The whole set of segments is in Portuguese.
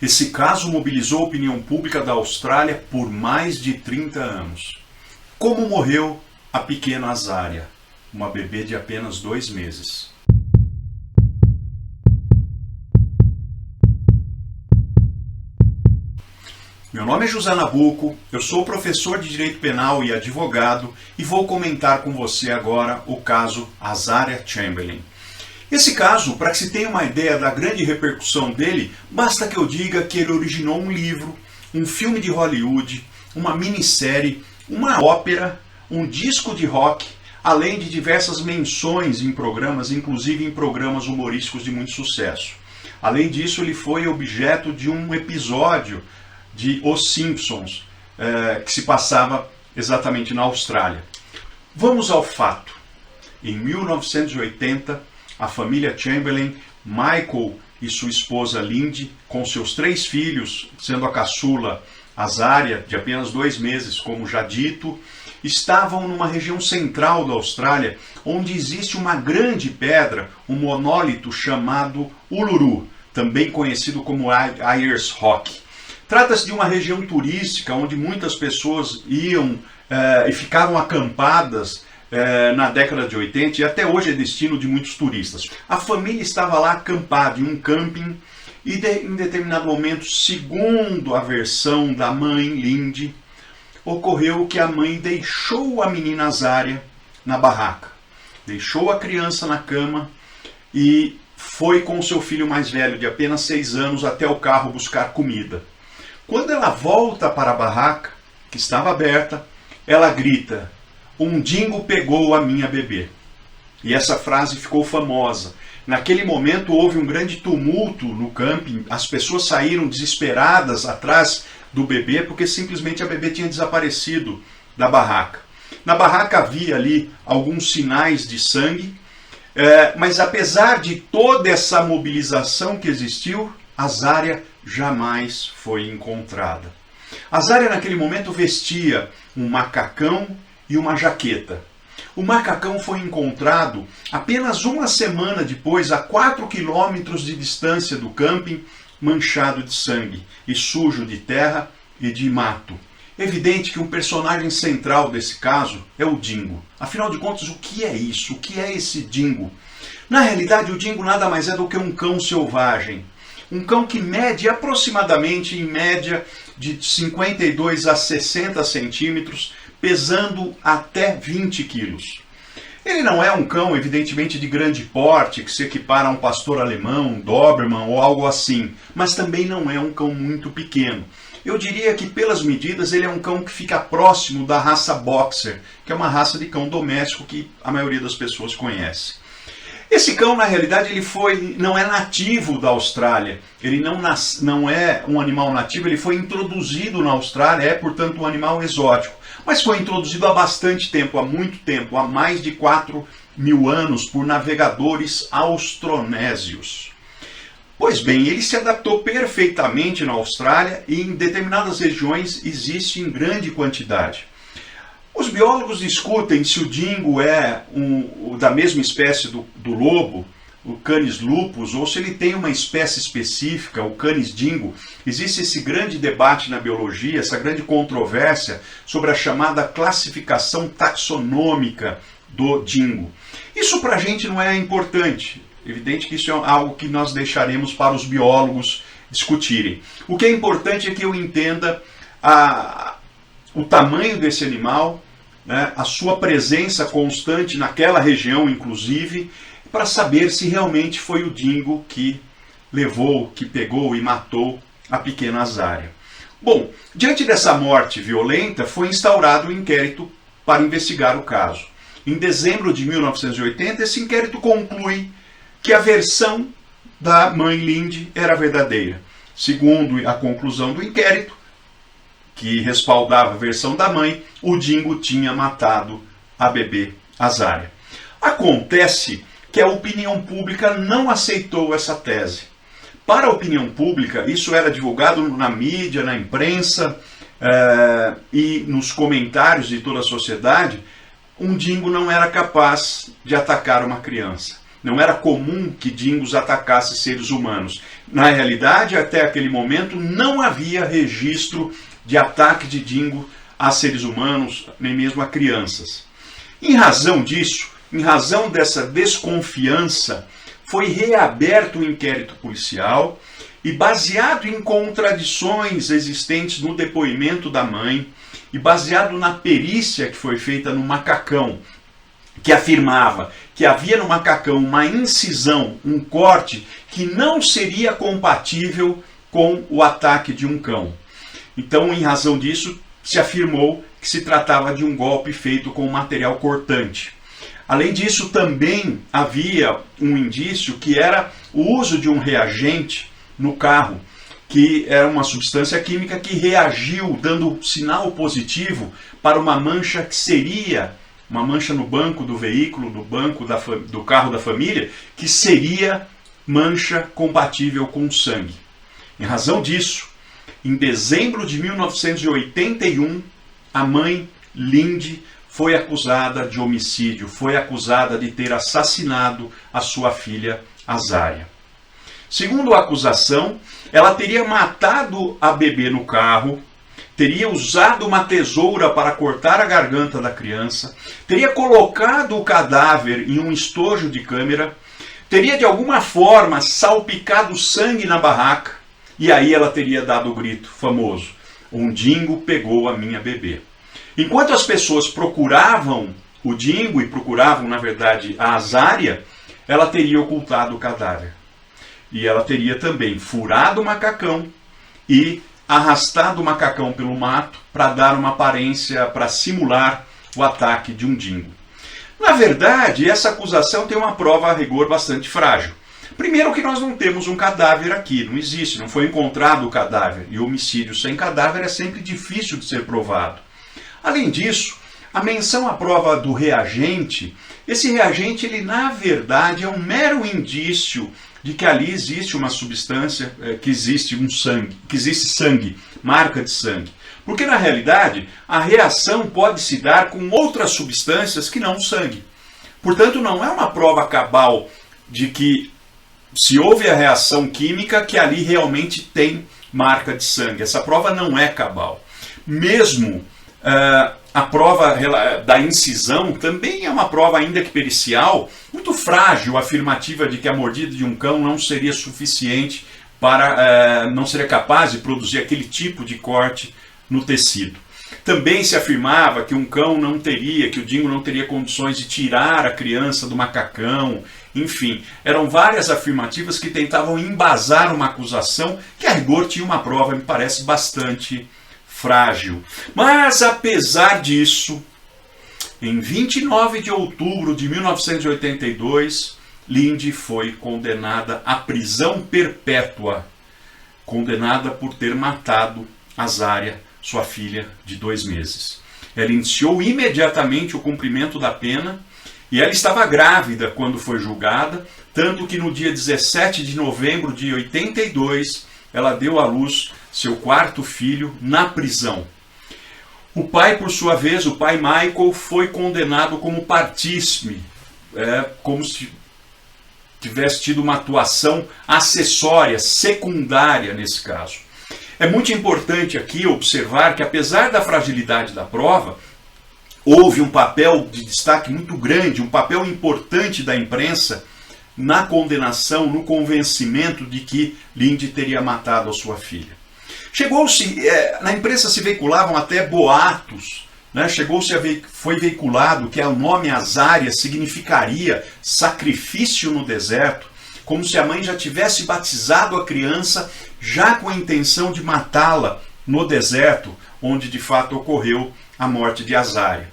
Esse caso mobilizou a opinião pública da Austrália por mais de 30 anos. Como morreu a pequena Azaria, uma bebê de apenas 2 meses? Meu nome é José Nabuco, eu sou professor de Direito Penal e advogado e vou comentar com você agora o caso Azaria Chamberlain. Esse caso, para que se tenha uma ideia da grande repercussão dele, basta que eu diga que ele originou um livro, um filme de Hollywood, uma minissérie, uma ópera, um disco de rock, além de diversas menções em programas, inclusive em programas humorísticos de muito sucesso. Além disso, ele foi objeto de um episódio de Os Simpsons, que se passava exatamente na Austrália. Vamos ao fato. Em 1980, a família Chamberlain, Michael e sua esposa Lindy, com seus 3 filhos, sendo a caçula Azaria, de apenas 2 meses, como já dito, estavam numa região central da Austrália, onde existe uma grande pedra, um monólito chamado Uluru, também conhecido como Ayers Rock. Trata-se de uma região turística onde muitas pessoas iam e ficavam acampadas na década de 80 e até hoje é destino de muitos turistas. A família estava lá acampada em um camping e em determinado momento, segundo a versão da mãe Lindy, ocorreu que a mãe deixou a menina Azaria na barraca, deixou a criança na cama e foi com seu filho mais velho, de apenas 6 anos, até o carro buscar comida. Quando ela volta para a barraca, que estava aberta, ela grita: "Um dingo pegou a minha bebê." E essa frase ficou famosa. Naquele momento houve um grande tumulto no camping, as pessoas saíram desesperadas atrás do bebê, porque simplesmente a bebê tinha desaparecido da barraca. Na barraca havia ali alguns sinais de sangue, mas apesar de toda essa mobilização que existiu, Azaria jamais foi encontrada. Azaria naquele momento vestia um macacão e uma jaqueta. O macacão foi encontrado apenas uma semana depois, a 4 quilômetros de distância do camping, manchado de sangue e sujo de terra e de mato. Evidente que um personagem central desse caso é o dingo. Afinal de contas, o que é isso? O que é esse dingo? Na realidade, o dingo nada mais é do que um cão selvagem. Um cão que mede aproximadamente, em média, de 52 a 60 centímetros, pesando até 20 quilos. Ele não é um cão, evidentemente, de grande porte, que se equipara a um pastor alemão, um Doberman ou algo assim, mas também não é um cão muito pequeno. Eu diria que, pelas medidas, ele é um cão que fica próximo da raça Boxer, que é uma raça de cão doméstico que a maioria das pessoas conhece. Esse cão, na realidade, não é nativo da Austrália. Ele não é um animal nativo, ele foi introduzido na Austrália, é, portanto, um animal exótico. Mas foi introduzido há bastante tempo, há muito tempo, há mais de 4.000 anos, por navegadores austronésios. Pois bem, ele se adaptou perfeitamente na Austrália e em determinadas regiões existe em grande quantidade. Os biólogos discutem se o dingo é da mesma espécie do lobo, o Canis lupus, ou se ele tem uma espécie específica, o Canis dingo. Existe esse grande debate na biologia, essa grande controvérsia sobre a chamada classificação taxonômica do dingo. Isso para a gente não é importante. Evidente que isso é algo que nós deixaremos para os biólogos discutirem. O que é importante é que eu entenda o tamanho desse animal, né, a sua presença constante naquela região, inclusive, para saber se realmente foi o dingo que levou, que pegou e matou a pequena Azaria. Bom, diante dessa morte violenta, foi instaurado um inquérito para investigar o caso. Em dezembro de 1980, esse inquérito conclui que a versão da mãe Lindy era verdadeira. Segundo a conclusão do inquérito, que respaldava a versão da mãe, o dingo tinha matado a bebê Azaria. Acontece que a opinião pública não aceitou essa tese. Para a opinião pública, isso era divulgado na mídia, na imprensa e nos comentários de toda a sociedade, um dingo não era capaz de atacar uma criança. Não era comum que dingos atacassem seres humanos. Na realidade, até aquele momento, não havia registro de ataque de dingo a seres humanos, nem mesmo a crianças. Em razão disso, em razão dessa desconfiança, foi reaberto o inquérito policial e, baseado em contradições existentes no depoimento da mãe e baseado na perícia que foi feita no macacão, que afirmava que havia no macacão uma incisão, um corte, que não seria compatível com o ataque de um cão. Então, em razão disso, se afirmou que se tratava de um golpe feito com material cortante. Além disso, também havia um indício que era o uso de um reagente no carro, que era uma substância química que reagiu, dando sinal positivo para uma mancha que seria uma mancha no banco do veículo, do banco do carro da família, que seria mancha compatível com sangue. Em razão disso, em dezembro de 1981, a mãe, Lindy, foi acusada de homicídio, foi acusada de ter assassinado a sua filha, Azaria. Segundo a acusação, ela teria matado a bebê no carro, teria usado uma tesoura para cortar a garganta da criança, teria colocado o cadáver em um estojo de câmera, teria de alguma forma salpicado sangue na barraca, e aí ela teria dado o grito famoso: "Um dingo pegou a minha bebê". Enquanto as pessoas procuravam o dingo e procuravam, na verdade, a Azaria, ela teria ocultado o cadáver. E ela teria também furado o macacão e arrastado o macacão pelo mato para dar uma aparência, para simular o ataque de um dingo. Na verdade, essa acusação tem uma prova a rigor bastante frágil. Primeiro que nós não temos um cadáver aqui, não existe, não foi encontrado o cadáver. E homicídio sem cadáver é sempre difícil de ser provado. Além disso, a menção à prova do reagente, esse reagente, ele na verdade é um mero indício de que ali existe uma substância, que existe um sangue, que existe sangue, marca de sangue. Porque na realidade a reação pode se dar com outras substâncias que não o sangue. Portanto, não é uma prova cabal de que se houve a reação química que ali realmente tem marca de sangue. Essa prova não é cabal. Mesmo a prova da incisão também é uma prova, ainda que pericial, muito frágil, afirmativa de que a mordida de um cão não seria suficiente para, não seria capaz de produzir aquele tipo de corte no tecido. Também se afirmava que um cão não teria, que o dingo não teria condições de tirar a criança do macacão. Enfim, eram várias afirmativas que tentavam embasar uma acusação que a rigor tinha uma prova, me parece, bastante frágil. Mas apesar disso, em 29 de outubro de 1982, Lindy foi condenada à prisão perpétua, condenada por ter matado Azaria, sua filha de 2 meses. Ela iniciou imediatamente o cumprimento da pena e ela estava grávida quando foi julgada, tanto que no dia 17 de novembro de 82, ela deu à luz seu 4º filho na prisão. O pai, por sua vez, o pai Michael, foi condenado como partícipe, como se tivesse tido uma atuação acessória, secundária nesse caso. É muito importante aqui observar que, apesar da fragilidade da prova, houve um papel de destaque muito grande, um papel importante da imprensa na condenação, no convencimento de que Lindy teria matado a sua filha. Chegou-se, na imprensa se veiculavam até boatos, né? Foi veiculado que o nome Azaria significaria sacrifício no deserto, como se a mãe já tivesse batizado a criança já com a intenção de matá-la no deserto, onde de fato ocorreu a morte de Azaria.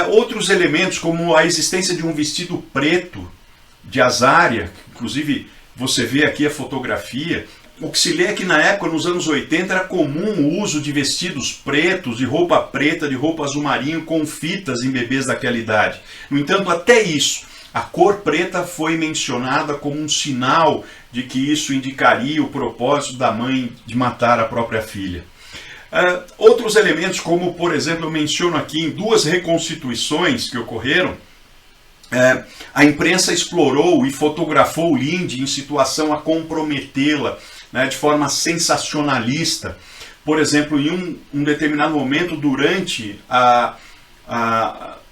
Outros elementos, como a existência de um vestido preto de Azaria, inclusive você vê aqui a fotografia. O que se lê é que na época, nos anos 80, era comum o uso de vestidos pretos, de roupa preta, de roupa azul marinho, com fitas em bebês daquela idade. No entanto, até isso, a cor preta foi mencionada como um sinal de que isso indicaria o propósito da mãe de matar a própria filha. Outros elementos, como por exemplo, eu menciono aqui em 2 reconstituições que ocorreram, A imprensa explorou e fotografou Linde em situação a comprometê-la, né, de forma sensacionalista. Por exemplo, em um determinado momento, durante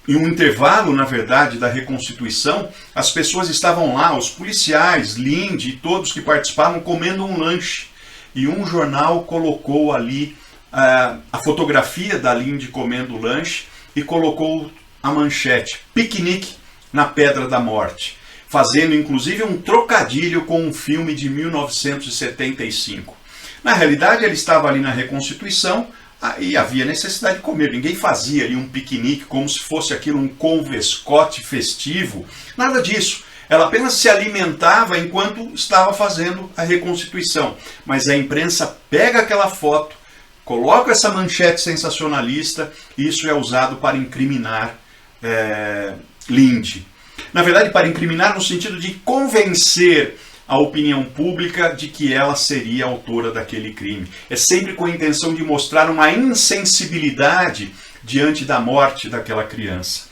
em um intervalo, na verdade, da reconstituição, as pessoas estavam lá, os policiais, Linde e todos que participavam, comendo um lanche. E um jornal colocou ali a fotografia da Linde comendo o lanche e colocou a manchete: piquenique na Pedra da Morte, fazendo inclusive um trocadilho com um filme de 1975. Na realidade, ele estava ali na reconstituição e havia necessidade de comer. Ninguém fazia ali um piquenique como se fosse aquilo um convescote festivo. Nada disso. Ela apenas se alimentava enquanto estava fazendo a reconstituição. Mas a imprensa pega aquela foto, coloca essa manchete sensacionalista e isso é usado para incriminar Linde. Na verdade, para incriminar no sentido de convencer a opinião pública de que ela seria autora daquele crime. É sempre com a intenção de mostrar uma insensibilidade diante da morte daquela criança.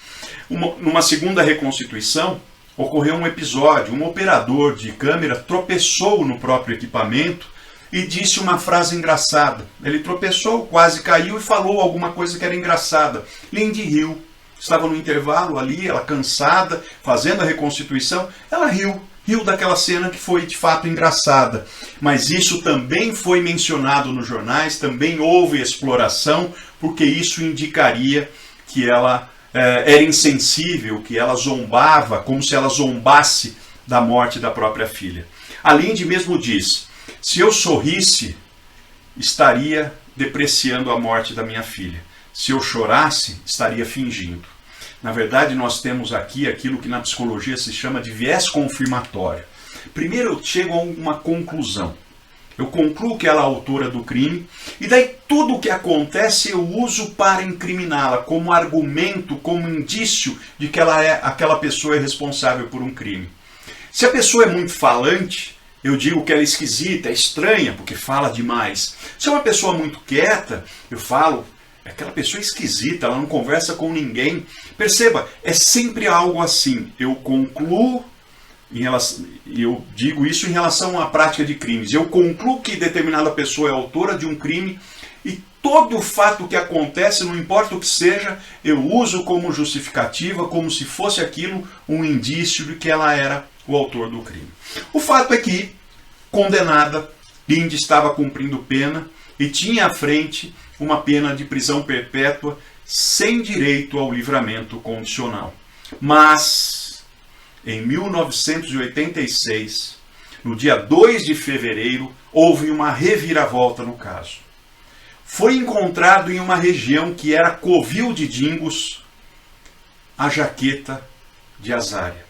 Numa segunda reconstituição, ocorreu um episódio. Um operador de câmera tropeçou no próprio equipamento e disse uma frase engraçada. Ele tropeçou, quase caiu e falou alguma coisa que era engraçada. Linde riu. Estava no intervalo ali, ela cansada, fazendo a reconstituição, ela riu daquela cena que foi de fato engraçada. Mas isso também foi mencionado nos jornais, também houve exploração, porque isso indicaria que ela era insensível, que ela zombava, como se ela zombasse da morte da própria filha. A Linde mesmo diz: se eu sorrisse, estaria depreciando a morte da minha filha. Se eu chorasse, estaria fingindo. Na verdade, nós temos aqui aquilo que na psicologia se chama de viés confirmatório. Primeiro eu chego a uma conclusão. Eu concluo que ela é a autora do crime, e daí tudo o que acontece eu uso para incriminá-la como argumento, como indício de que aquela pessoa é responsável por um crime. Se a pessoa é muito falante, eu digo que ela é esquisita, é estranha, porque fala demais. Se é uma pessoa muito quieta, eu falo: aquela pessoa é esquisita, ela não conversa com ninguém. Perceba, é sempre algo assim. Eu concluo, eu digo isso em relação à prática de crimes. Eu concluo que determinada pessoa é autora de um crime e todo o fato que acontece, não importa o que seja, eu uso como justificativa, como se fosse aquilo um indício de que ela era o autor do crime. O fato é que, condenada, Linde estava cumprindo pena e tinha à frente uma pena de prisão perpétua sem direito ao livramento condicional. Mas, em 1986, no dia 2 de fevereiro, houve uma reviravolta no caso. Foi encontrado em uma região que era covil de Dingos a jaqueta de Azária.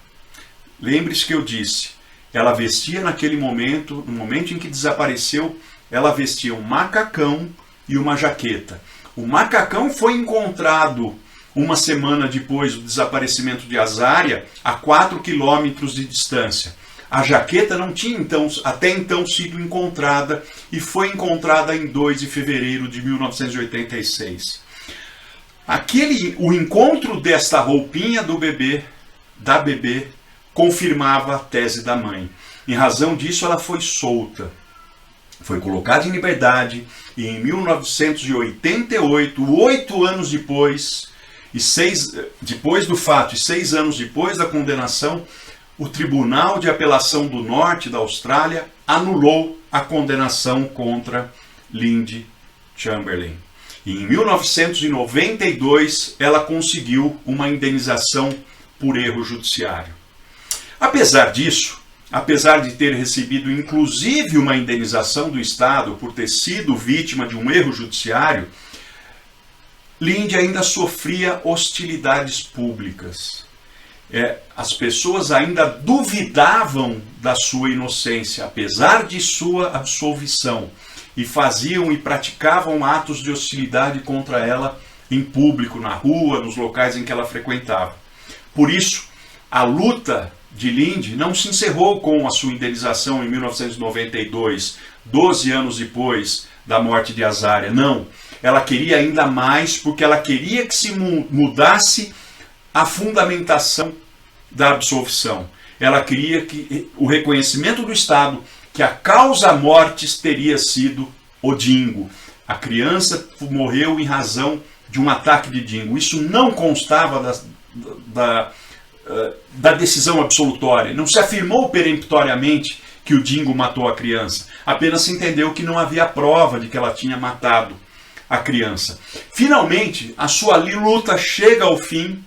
Lembre-se que eu disse, ela vestia naquele momento, no momento em que desapareceu, ela vestia um macacão e uma jaqueta. O macacão foi encontrado uma semana depois do desaparecimento de Azária, a 4 quilômetros de distância. A jaqueta não tinha até então sido encontrada e foi encontrada em 2 de fevereiro de 1986. O encontro desta roupinha da bebê, confirmava a tese da mãe. Em razão disso, ela foi solta. Foi colocada em liberdade e em 1988, 8 anos depois, depois do fato e 6 anos depois da condenação, o Tribunal de Apelação do Norte da Austrália anulou a condenação contra Linde Chamberlain. E em 1992, ela conseguiu uma indenização por erro judiciário. Apesar disso, apesar de ter recebido inclusive uma indenização do Estado por ter sido vítima de um erro judiciário, Linde ainda sofria hostilidades públicas. As pessoas ainda duvidavam da sua inocência, apesar de sua absolvição, e faziam e praticavam atos de hostilidade contra ela em público, na rua, nos locais em que ela frequentava. Por isso, a luta de Linde não se encerrou com a sua indenização em 1992, 12 anos depois da morte de Azária. Não, ela queria ainda mais, porque ela queria que se mudasse a fundamentação da absolvição. Ela queria que o reconhecimento do Estado que a causa mortis teria sido o dingo. A criança morreu em razão de um ataque de dingo. Isso não constava da decisão absolutória. Não se afirmou peremptoriamente que o dingo matou a criança. Apenas se entendeu que não havia prova de que ela tinha matado a criança. Finalmente, a sua luta chega ao fim.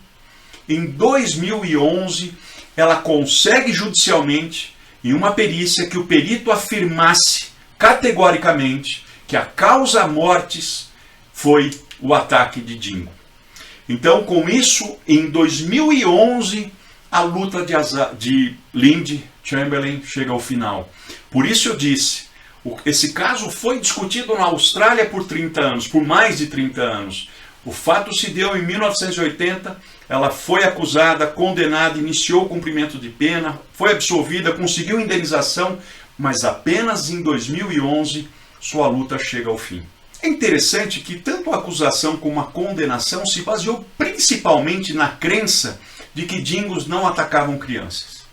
Em 2011, ela consegue judicialmente, em uma perícia, que o perito afirmasse categoricamente que a causa mortis foi o ataque de dingo. Então, com isso, em 2011, a luta de Lindy Chamberlain chega ao final. Por isso eu disse, esse caso foi discutido na Austrália por 30 anos, por mais de 30 anos. O fato se deu em 1980, ela foi acusada, condenada, iniciou o cumprimento de pena, foi absolvida, conseguiu indenização, mas apenas em 2011 sua luta chega ao fim. É interessante que tanto a acusação como a condenação se baseou principalmente na crença de que dingos não atacavam crianças.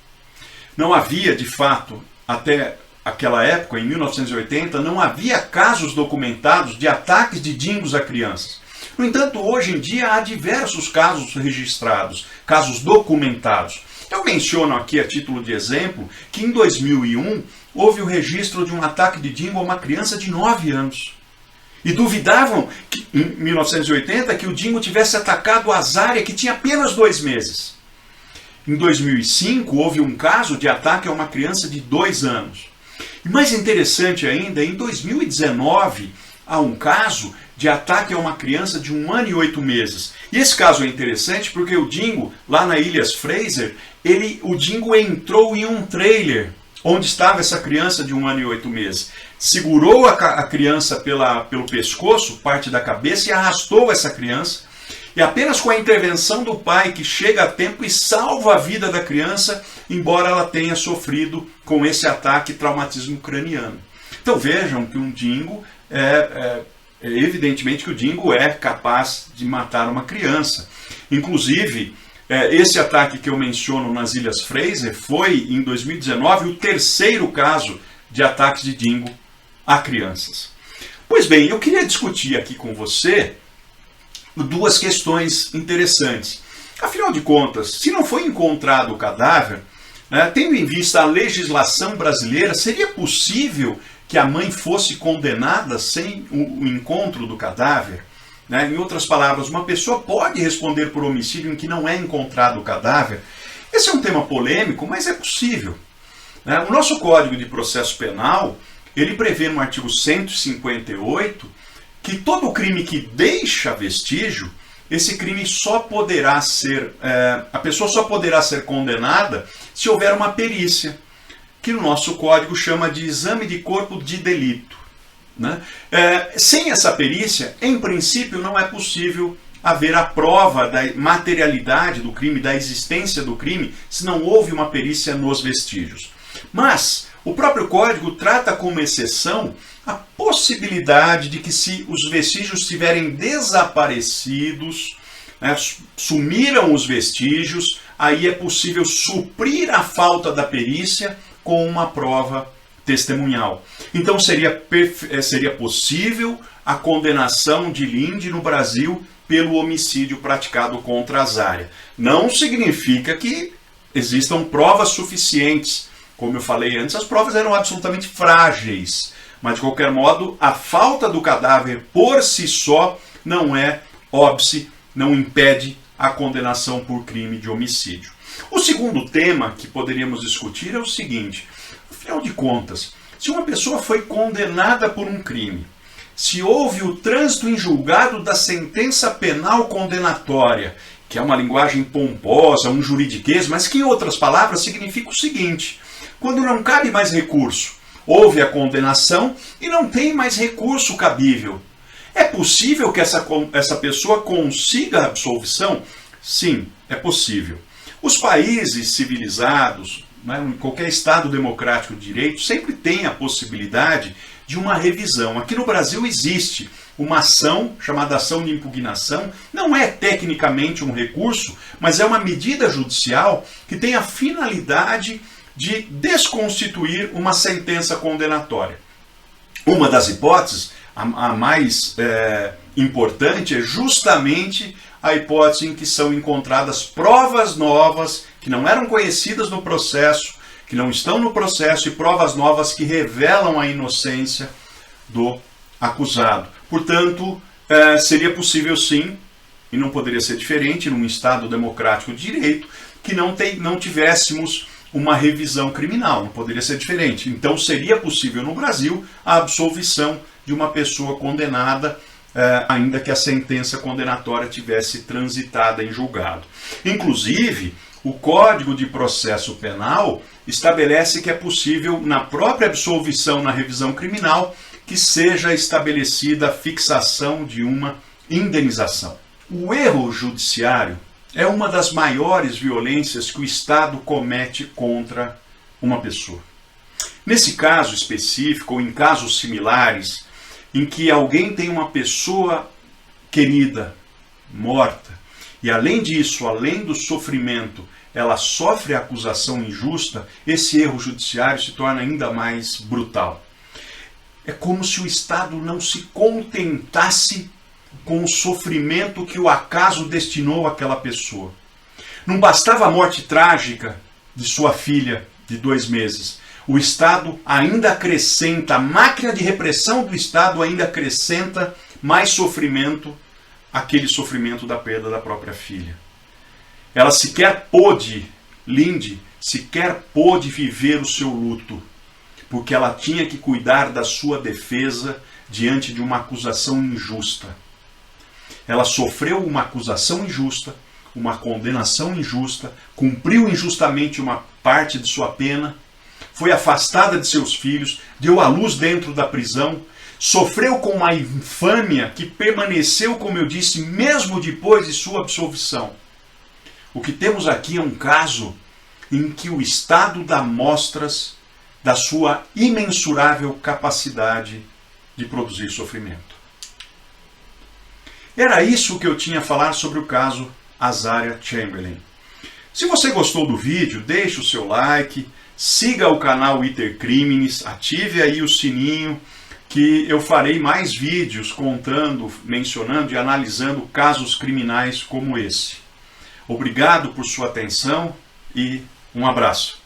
Não havia, de fato, até aquela época, em 1980, não havia casos documentados de ataques de dingos a crianças. No entanto, hoje em dia há diversos casos registrados, casos documentados. Eu menciono aqui, a título de exemplo, que em 2001 houve o registro de um ataque de dingo a uma criança de 9 anos. E duvidavam, que, em 1980, que o dingo tivesse atacado a Azária, que tinha apenas 2 meses. Em 2005, houve um caso de ataque a uma criança de 2 anos. E mais interessante ainda, em 2019, há um caso de ataque a uma criança de 1 ano e 8 meses. E esse caso é interessante porque o dingo, lá na Ilhas Fraser, o dingo entrou em um trailer onde estava essa criança de 1 ano e 8 meses. Segurou a criança pelo pescoço, parte da cabeça, e arrastou essa criança. E apenas com a intervenção do pai, que chega a tempo e salva a vida da criança, embora ela tenha sofrido com esse ataque traumatismo craniano. Então vejam que um dingo, evidentemente que o dingo é capaz de matar uma criança. Inclusive, esse ataque que eu menciono nas Ilhas Fraser foi, em 2019, o 3º caso de ataques de dingo a crianças. Pois bem, eu queria discutir aqui com você 2 questões interessantes. Afinal de contas, se não foi encontrado o cadáver, tendo em vista a legislação brasileira, seria possível que a mãe fosse condenada sem o encontro do cadáver? Em outras palavras, uma pessoa pode responder por homicídio em que não é encontrado o cadáver? Esse é um tema polêmico, mas é possível. O nosso Código de Processo Penal, ele prevê no artigo 158 que todo crime que deixa vestígio, esse crime só poderá ser, a pessoa só poderá ser condenada se houver uma perícia, que no nosso código chama de exame de corpo de delito. Sem essa perícia, em princípio, não é possível haver a prova da materialidade do crime, da existência do crime, se não houve uma perícia nos vestígios. Mas o próprio código trata como exceção a possibilidade de que, se os vestígios tiverem desaparecidos, sumiram os vestígios, aí é possível suprir a falta da perícia com uma prova testemunhal. Então seria possível a condenação de Lindy no Brasil pelo homicídio praticado contra a Azária. Não significa que existam provas suficientes. Como eu falei antes, as provas eram absolutamente frágeis. Mas, de qualquer modo, a falta do cadáver por si só não é óbice, não impede a condenação por crime de homicídio. O segundo tema que poderíamos discutir é o seguinte: afinal de contas, se uma pessoa foi condenada por um crime, se houve o trânsito em julgado da sentença penal condenatória, que é uma linguagem pomposa, um juridiquês, mas que, em outras palavras, significa o seguinte: quando não cabe mais recurso, houve a condenação e não tem mais recurso cabível, é possível que essa pessoa consiga a absolvição? Sim, é possível. Os países civilizados, em qualquer Estado democrático de direito, sempre tem a possibilidade de uma revisão. Aqui no Brasil existe uma ação chamada ação de impugnação. Não é tecnicamente um recurso, mas é uma medida judicial que tem a finalidade de desconstituir uma sentença condenatória. Uma das hipóteses, a mais importante, é justamente a hipótese em que são encontradas provas novas que não eram conhecidas no processo, que não estão no processo, e provas novas que revelam a inocência do acusado. Portanto, seria possível sim, e não poderia ser diferente, num Estado democrático de direito, que não tivéssemos uma revisão criminal, não poderia ser diferente. Então seria possível no Brasil a absolvição de uma pessoa condenada, ainda que a sentença condenatória tivesse transitada em julgado. Inclusive, o Código de Processo Penal estabelece que é possível, na própria absolvição na revisão criminal, que seja estabelecida a fixação de uma indenização. O erro judiciário é uma das maiores violências que o Estado comete contra uma pessoa. Nesse caso específico, ou em casos similares, em que alguém tem uma pessoa querida, morta, e além disso, além do sofrimento, ela sofre a acusação injusta, esse erro judiciário se torna ainda mais brutal. É como se o Estado não se contentasse com o sofrimento que o acaso destinou àquela pessoa. Não bastava a morte trágica de sua filha de 2 meses. O Estado ainda acrescenta, a máquina de repressão do Estado ainda acrescenta mais sofrimento, aquele sofrimento da perda da própria filha. Ela sequer pôde, Lindy, sequer pôde viver o seu luto, porque ela tinha que cuidar da sua defesa diante de uma acusação injusta. Ela sofreu uma acusação injusta, uma condenação injusta, cumpriu injustamente uma parte de sua pena, foi afastada de seus filhos, deu à luz dentro da prisão, sofreu com uma infâmia que permaneceu, como eu disse, mesmo depois de sua absolvição. O que temos aqui é um caso em que o Estado dá mostras da sua imensurável capacidade de produzir sofrimento. Era isso que eu tinha a falar sobre o caso Azaria Chamberlain. Se você gostou do vídeo, deixe o seu like, siga o canal Iter Criminis, ative aí o sininho, que eu farei mais vídeos contando, mencionando e analisando casos criminais como esse. Obrigado por sua atenção e um abraço.